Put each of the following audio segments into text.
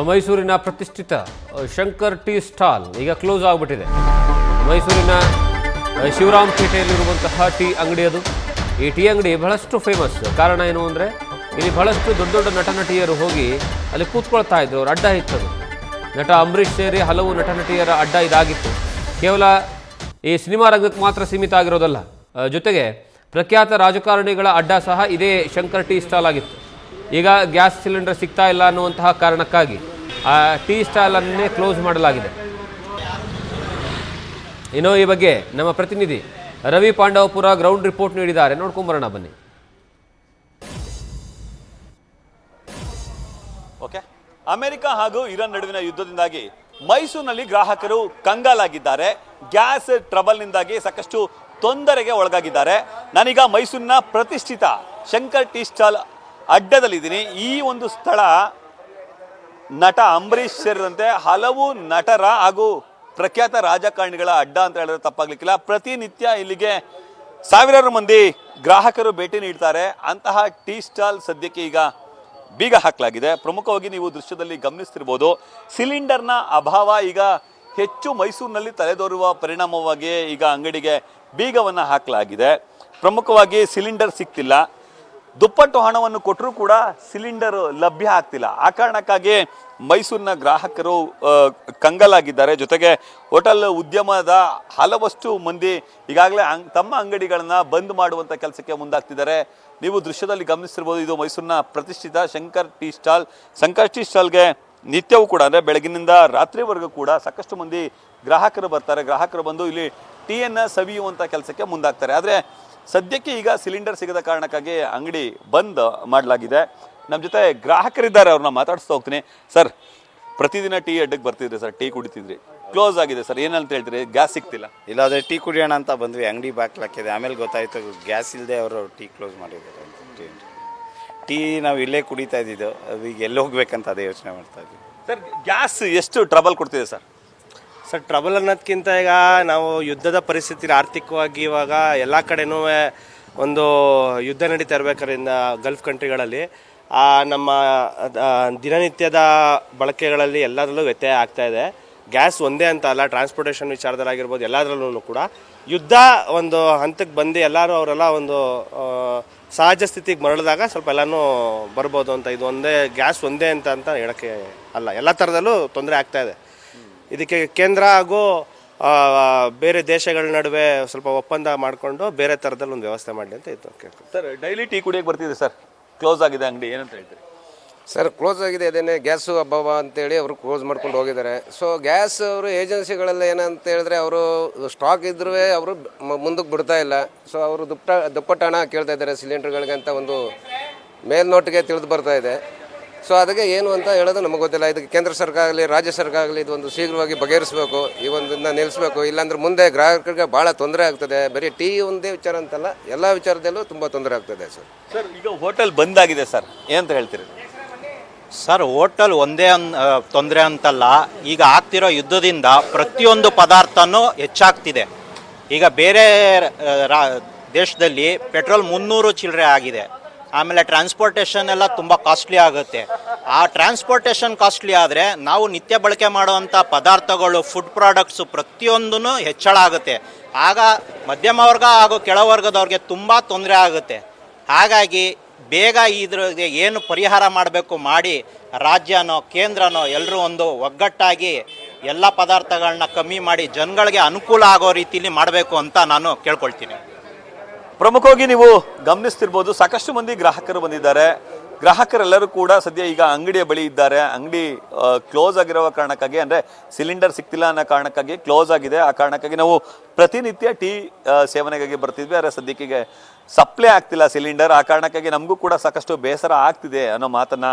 ಮೈಸೂರಿನ ಪ್ರತಿಷ್ಠಿತ Shankar tea stall ಈಗ ಕ್ಲೋಸ್ ಆಗಿಬಿಟ್ಟಿದೆ. ಮೈಸೂರಿನ ಶಿವರಾಮ್ ಪೇಟೆಯಲ್ಲಿರುವಂತಹ ಟೀ ಅಂಗಡಿ ಅದು. ಈ ಟೀ ಅಂಗಡಿ ಬಹಳಷ್ಟು ಫೇಮಸ್. ಕಾರಣ ಏನು ಅಂದರೆ ಇಲ್ಲಿ ಬಹಳಷ್ಟು ದೊಡ್ಡ ದೊಡ್ಡ ನಟ ನಟಿಯರು ಹೋಗಿ ಅಲ್ಲಿ ಕೂತ್ಕೊಳ್ತಾ ಇದ್ರು. ಅವ್ರ ಅಡ್ಡ ಇತ್ತದು. ನಟ ಅಂಬರೀಷ್ ಸೇರಿ ಹಲವು ನಟ ನಟಿಯರ ಅಡ್ಡ ಇದಾಗಿತ್ತು. ಕೇವಲ ಈ ಸಿನಿಮಾ ರಂಗಕ್ಕೆ ಮಾತ್ರ ಸೀಮಿತ ಆಗಿರೋದಲ್ಲ, ಜೊತೆಗೆ ಪ್ರಖ್ಯಾತ ರಾಜಕಾರಣಿಗಳ ಅಡ್ಡ ಸಹ ಇದೇ ಶಂಕರ್ ಟೀ ಸ್ಟಾಲ್ ಆಗಿತ್ತು. ಈಗ ಗ್ಯಾಸ್ ಸಿಲಿಂಡರ್ ಸಿಗ್ತಾ ಇಲ್ಲ ಅನ್ನುವಂತಹ ಕಾರಣಕ್ಕಾಗಿ ಆ ಟೀ ಸ್ಟಾಲನ್ನೇ ಕ್ಲೋಸ್ ಮಾಡಲಾಗಿದೆ. ಇನ್ನು ಈ ಬಗ್ಗೆ ನಮ್ಮ ಪ್ರತಿನಿಧಿ ರವಿ ಪಾಂಡವಪುರ ಗ್ರೌಂಡ್ ರಿಪೋರ್ಟ್ ನೀಡಿದ್ದಾರೆ. ನೋಡ್ಕೊಂಬರೋಣ ಬನ್ನಿ. ಓಕೆ, ಅಮೆರಿಕ ಹಾಗೂ ಇರಾನ್ ನಡುವಿನ ಯುದ್ಧದಿಂದಾಗಿ ಮೈಸೂರಿನಲ್ಲಿ ಗ್ರಾಹಕರು ಕಂಗಾಲಾಗಿದ್ದಾರೆ. ಗ್ಯಾಸ್ ಟ್ರಬಲ್ನಿಂದಾಗಿ ಸಾಕಷ್ಟು ತೊಂದರೆಗೆ ಒಳಗಾಗಿದ್ದಾರೆ. ನಾನೀಗ ಮೈಸೂರಿನ ಪ್ರತಿಷ್ಠಿತ ಶಂಕರ್ ಟೀ ಸ್ಟಾಲ್ ಅಡ್ಡದಲ್ಲಿದ್ದೀನಿ. ಈ ಒಂದು ಸ್ಥಳ ನಟ ಅಂಬರೀಷ್ ಸೇರಿದಂತೆ ಹಲವು ನಟರ ಹಾಗೂ ಪ್ರಖ್ಯಾತ ರಾಜಕಾರಣಿಗಳ ಅಡ್ಡ ಅಂತ ಹೇಳಿದ್ರೆ ತಪ್ಪಾಗ್ಲಿಕ್ಕಿಲ್ಲ. ಪ್ರತಿನಿತ್ಯ ಇಲ್ಲಿಗೆ ಸಾವಿರಾರು ಮಂದಿ ಗ್ರಾಹಕರು ಭೇಟಿ ನೀಡ್ತಾರೆ. ಅಂತಹ ಟೀ ಸ್ಟಾಲ್ ಸದ್ಯಕ್ಕೆ ಈಗ ಬೀಗ ಹಾಕಲಾಗಿದೆ. ಪ್ರಮುಖವಾಗಿ ನೀವು ದೃಶ್ಯದಲ್ಲಿ ಗಮನಿಸ್ತಿರ್ಬೋದು, ಸಿಲಿಂಡರ್ನ ಅಭಾವ ಈಗ ಹೆಚ್ಚು ಮೈಸೂರಿನಲ್ಲಿ ತಲೆದೋರುವ ಪರಿಣಾಮವಾಗಿ ಈಗ ಅಂಗಡಿಗೆ ಬೀಗವನ್ನು ಹಾಕಲಾಗಿದೆ. ಪ್ರಮುಖವಾಗಿ ಸಿಲಿಂಡರ್ ಸಿಗ್ತಿಲ್ಲ. ದುಪ್ಪಟ್ಟು ಹಣವನ್ನು ಕೊಟ್ಟರೂ ಕೂಡ ಸಿಲಿಂಡರ್ ಲಭ್ಯ ಆಗ್ತಿಲ್ಲ. ಆ ಕಾರಣಕ್ಕಾಗಿ ಮೈಸೂರಿನ ಗ್ರಾಹಕರು ಕಂಗಾಲಾಗಿದ್ದಾರೆ. ಜೊತೆಗೆ ಹೋಟೆಲ್ ಉದ್ಯಮದ ಹಲವಷ್ಟು ಮಂದಿ ಈಗಾಗಲೇ ತಮ್ಮ ಅಂಗಡಿಗಳನ್ನು ಬಂದ್ ಮಾಡುವಂಥ ಕೆಲಸಕ್ಕೆ ಮುಂದಾಗ್ತಿದ್ದಾರೆ. ನೀವು ದೃಶ್ಯದಲ್ಲಿ ಗಮನಿಸ್ತಿರ್ಬೋದು, ಇದು ಮೈಸೂರಿನ ಪ್ರತಿಷ್ಠಿತ Shankar tea stall. Shankar tea ಸ್ಟಾಲ್ಗೆ ನಿತ್ಯವೂ ಕೂಡ ಅಂದರೆ ಬೆಳಗಿನಿಂದ ರಾತ್ರಿವರೆಗೂ ಕೂಡ ಸಾಕಷ್ಟು ಮಂದಿ ಗ್ರಾಹಕರು ಬರ್ತಾರೆ. ಗ್ರಾಹಕರು ಬಂದು ಇಲ್ಲಿ ಟೀಯನ್ನು ಸವಿಯುವಂಥ ಕೆಲಸಕ್ಕೆ ಮುಂದಾಗ್ತಾರೆ. ಆದರೆ ಸದ್ಯಕ್ಕೆ ಈಗ ಸಿಲಿಂಡರ್ ಸಿಗದ ಕಾರಣಕ್ಕಾಗಿ ಅಂಗಡಿ ಬಂದ್ ಮಾಡಲಾಗಿದೆ. ನಮ್ಮ ಜೊತೆ ಗ್ರಾಹಕರಿದ್ದಾರೆ, ಅವ್ರನ್ನ ಮಾತಾಡಿಸ್ತಾ ಹೋಗ್ತೀನಿ. ಸರ್, ಪ್ರತಿದಿನ ಟೀ ಅಡ್ಡಕ್ಕೆ ಬರ್ತಿದ್ರಿ ಸರ್, ಟೀ ಕುಡಿತಿದ್ರಿ, ಕ್ಲೋಸ್ ಆಗಿದೆ ಸರ್, ಏನಂತ ಹೇಳ್ತೀರಿ? ಗ್ಯಾಸ್ ಸಿಗ್ತಿಲ್ಲ. ಇಲ್ಲ, ಅದೇ ಟೀ ಕುಡಿಯೋಣ ಅಂತ ಬಂದ್ವಿ, ಅಂಗಡಿ ಬಾಕ್ಲಾಕಿದೆ. ಆಮೇಲೆ ಗೊತ್ತಾಯ್ತು ಗ್ಯಾಸ್ ಇಲ್ಲದೆ ಅವರು ಟೀ ಕ್ಲೋಸ್ ಮಾಡಿದ್ದಾರೆ ಅಂತ. ಟೀ ನಾವು ಇಲ್ಲೇ ಕುಡಿತಾ ಇದ್ದಿದ್ದು, ಈಗ ಎಲ್ಲಿ ಹೋಗ್ಬೇಕಂತ ಅದೇ ಯೋಚನೆ ಮಾಡ್ತಾ ಇದ್ವಿ. ಸರ್, ಗ್ಯಾಸ್ ಎಷ್ಟು ಟ್ರಬಲ್ ಕೊಡ್ತಿದೆ ಸರ್? ಸರ್, ಟ್ರಬಲ್ ಅನ್ನೋದಕ್ಕಿಂತ ಈಗ ನಾವು ಯುದ್ಧದ ಪರಿಸ್ಥಿತಿ ಆರ್ಥಿಕವಾಗಿ ಇವಾಗ ಎಲ್ಲ ಕಡೆನೂ ಒಂದು ಯುದ್ಧ ನಡೀತಾ ಇರಬೇಕಾದ್ರಿಂದ ಗಲ್ಫ್ ಕಂಟ್ರಿಗಳಲ್ಲಿ ನಮ್ಮ ದಿನನಿತ್ಯದ ಬಳಕೆಗಳಲ್ಲಿ ಎಲ್ಲದರಲ್ಲೂ ವ್ಯತ್ಯಯ ಆಗ್ತಾ ಇದೆ. ಗ್ಯಾಸ್ ಒಂದೇ ಅಂತ ಅಲ್ಲ, ಟ್ರಾನ್ಸ್ಪೋರ್ಟೇಷನ್ ವಿಚಾರದಲ್ಲಾಗಿರ್ಬೋದು, ಎಲ್ಲದರಲ್ಲೂ ಕೂಡ ಯುದ್ಧ ಒಂದು ಹಂತಕ್ಕೆ ಬಂದು ಎಲ್ಲರೂ ಅವರೆಲ್ಲ ಒಂದು ಸಹಜ ಸ್ಥಿತಿಗೆ ಮರಳಿದಾಗ ಸ್ವಲ್ಪ ಎಲ್ಲನೂ ಬರ್ಬೋದು ಅಂತ. ಇದು ಒಂದೇ ಗ್ಯಾಸ್ ಒಂದೇ ಅಂತ ಹೇಳೋಕ್ಕೆ ಅಲ್ಲ, ಎಲ್ಲ ಥರದಲ್ಲೂ ತೊಂದರೆ ಆಗ್ತಾ ಇದೆ. ಇದಕ್ಕೆ ಕೇಂದ್ರ ಹಾಗೂ ಬೇರೆ ದೇಶಗಳ ನಡುವೆ ಸ್ವಲ್ಪ ಒಪ್ಪಂದ ಮಾಡಿಕೊಂಡು ಬೇರೆ ಥರದಲ್ಲಿ ಒಂದು ವ್ಯವಸ್ಥೆ ಮಾಡಲಿ ಅಂತ ಇತ್ತು. ಸರ್, ಡೈಲಿ ಟೀ ಕುಡಿಯೋಕ್ಕೆ ಬರ್ತಿದೆ ಸರ್, ಕ್ಲೋಸ್ ಆಗಿದೆ ಅಂಗಡಿ, ಏನಂತ ಹೇಳ್ತೀರಿ? ಸರ್, ಕ್ಲೋಸ್ ಆಗಿದೆ. ಅದೇನೇ ಗ್ಯಾಸು ಅಭಾವ ಅಂತೇಳಿ ಅವರು ಕ್ಲೋಸ್ ಮಾಡ್ಕೊಂಡು ಹೋಗಿದ್ದಾರೆ. ಸೊ ಗ್ಯಾಸ್ ಅವರು ಏಜೆನ್ಸಿಗಳೆಲ್ಲ ಏನಂತ ಹೇಳಿದ್ರೆ ಅವರು ಸ್ಟಾಕ್ ಇದ್ರೂ ಅವರು ಮುಂದಕ್ಕೆ ಬಿಡ್ತಾ ಇಲ್ಲ. ಸೊ ಅವರು ದುಪ್ಪಟ್ಟು ಹಣ ಕೇಳ್ತಾ ಇದ್ದಾರೆ ಸಿಲಿಂಡರ್ಗಳಿಗೆ ಅಂತ ಒಂದು ಮೇಲ್ನೋಟಿಗೆ ತಿಳಿದು ಬರ್ತಾ ಇದೆ. ಸೊ ಅದಕ್ಕೆ ಏನು ಅಂತ ಹೇಳೋದು ನಮಗೆ ಗೊತ್ತಿಲ್ಲ. ಇದಕ್ಕೆ ಕೇಂದ್ರ ಸರ್ಕಾರ ಆಗಲಿ ರಾಜ್ಯ ಸರ್ಕಾರ ಆಗಲಿ ಇದು ಒಂದು ಶೀಘ್ರವಾಗಿ ಬಗೆಹರಿಸಬೇಕು, ಈ ಒಂದನ್ನು ನಿಲ್ಲಿಸಬೇಕು. ಇಲ್ಲಾಂದ್ರೆ ಮುಂದೆ ಗ್ರಾಹಕರಿಗೆ ಭಾಳ ತೊಂದರೆ ಆಗ್ತದೆ. ಬರೀ ಟೀ ಒಂದೇ ವಿಚಾರ ಅಂತಲ್ಲ, ಎಲ್ಲ ವಿಚಾರದಲ್ಲೂ ತುಂಬ ತೊಂದರೆ ಆಗ್ತದೆ ಸರ್. ಸರ್, ಈಗ ಹೋಟೆಲ್ ಬಂದಾಗಿದೆ ಸರ್, ಏನಂತ ಹೇಳ್ತೀರಿ? ಸರ್, ಹೋಟೆಲ್ ಒಂದೇ ತೊಂದರೆ ಅಂತಲ್ಲ, ಈಗ ಆಗ್ತಿರೋ ಯುದ್ಧದಿಂದ ಪ್ರತಿಯೊಂದು ಪದಾರ್ಥನೂ ಹೆಚ್ಚಾಗ್ತಿದೆ. ಈಗ ಬೇರೆ ದೇಶದಲ್ಲಿ ಪೆಟ್ರೋಲ್ 300 ಚಿಲ್ಲರೆ ಆಗಿದೆ. ಆಮೇಲೆ ಟ್ರಾನ್ಸ್ಪೋರ್ಟೇಷನ್ ಎಲ್ಲ ತುಂಬ ಕಾಸ್ಟ್ಲಿ ಆಗುತ್ತೆ. ಆ ಟ್ರಾನ್ಸ್ಪೋರ್ಟೇಷನ್ ಕಾಸ್ಟ್ಲಿ ಆದರೆ ನಾವು ನಿತ್ಯ ಬಳಕೆ ಮಾಡುವಂಥ ಪದಾರ್ಥಗಳು, ಫುಡ್ ಪ್ರಾಡಕ್ಟ್ಸು ಪ್ರತಿಯೊಂದೂ ಹೆಚ್ಚಳ ಆಗುತ್ತೆ. ಆಗ ಮಧ್ಯಮ ವರ್ಗ ಹಾಗೂ ಕೆಳವರ್ಗದವ್ರಿಗೆ ತುಂಬ ತೊಂದರೆ ಆಗುತ್ತೆ. ಹಾಗಾಗಿ ಬೇಗ ಇದ್ರಿಗೆ ಏನು ಪರಿಹಾರ ಮಾಡಬೇಕು ಮಾಡಿ ರಾಜ್ಯನೋ ಕೇಂದ್ರನೋ ಎಲ್ಲರೂ ಒಂದು ಒಗ್ಗಟ್ಟಾಗಿ ಎಲ್ಲ ಪದಾರ್ಥಗಳನ್ನ ಕಮ್ಮಿ ಮಾಡಿ ಜನಗಳಿಗೆ ಅನುಕೂಲ ಆಗೋ ರೀತಿಯಲ್ಲಿ ಮಾಡಬೇಕು ಅಂತ ನಾನು ಕೇಳ್ಕೊಳ್ತೀನಿ. ಪ್ರಮುಖವಾಗಿ ನೀವು ಗಮನಿಸ್ತಿರ್ಬೋದು, ಸಾಕಷ್ಟು ಮಂದಿ ಗ್ರಾಹಕರು ಬಂದಿದ್ದಾರೆ. ಗ್ರಾಹಕರೆಲ್ಲರೂ ಕೂಡ ಸದ್ಯ ಈಗ ಅಂಗಡಿಯ ಬಳಿ ಇದ್ದಾರೆ. ಅಂಗಡಿ ಕ್ಲೋಸ್ ಆಗಿರುವ ಕಾರಣಕ್ಕಾಗಿ, ಅಂದರೆ ಸಿಲಿಂಡರ್ ಸಿಗ್ತಿಲ್ಲ ಅನ್ನೋ ಕಾರಣಕ್ಕಾಗಿ ಕ್ಲೋಸ್ ಆಗಿದೆ. ಆ ಕಾರಣಕ್ಕಾಗಿ ನಾವು ಪ್ರತಿನಿತ್ಯ ಟೀ ಸೇವನೆಗಾಗಿ ಬರ್ತಿದ್ವಿ, ಆದರೆ ಸದ್ಯಕ್ಕೆ ಸಪ್ಲೈ ಆಗ್ತಿಲ್ಲ ಸಿಲಿಂಡರ್. ಆ ಕಾರಣಕ್ಕಾಗಿ ನಮಗೂ ಕೂಡ ಸಾಕಷ್ಟು ಬೇಸರ ಆಗ್ತಿದೆ ಅನ್ನೋ ಮಾತನ್ನು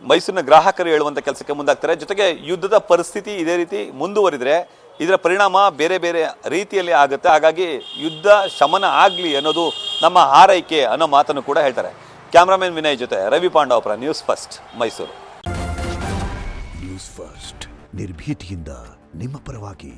ಮೈಸೂರಿನ ಗ್ರಾಹಕರು ಹೇಳುವಂಥ ಕೆಲಸಕ್ಕೆ ಮುಂದಾಗ್ತಾರೆ. ಜೊತೆಗೆ ಯುದ್ಧದ ಪರಿಸ್ಥಿತಿ ಇದೇ ರೀತಿ ಮುಂದುವರಿದರೆ ಇದರ ಪರಿಣಾಮ ಬೇರೆ ಬೇರೆ ರೀತಿಯಲ್ಲಿ ಆಗುತ್ತೆ. ಹಾಗಾಗಿ ಯುದ್ಧ ಶಮನ ಆಗಲಿ ಅನ್ನೋದು ನಮ್ಮ ಹಾರೈಕೆ ಅನ್ನೋ ಮಾತನ್ನು ಕೂಡ ಹೇಳ್ತಾರೆ. ಕ್ಯಾಮ್ರಾಮನ್ ವಿನಯ್ ಜೊತೆ Ravi Pandavapura, news first, Mysuru. News first, ನಿರ್ಭೀತಿಯಿಂದ ನಿಮ್ಮ ಪರವಾಗಿ.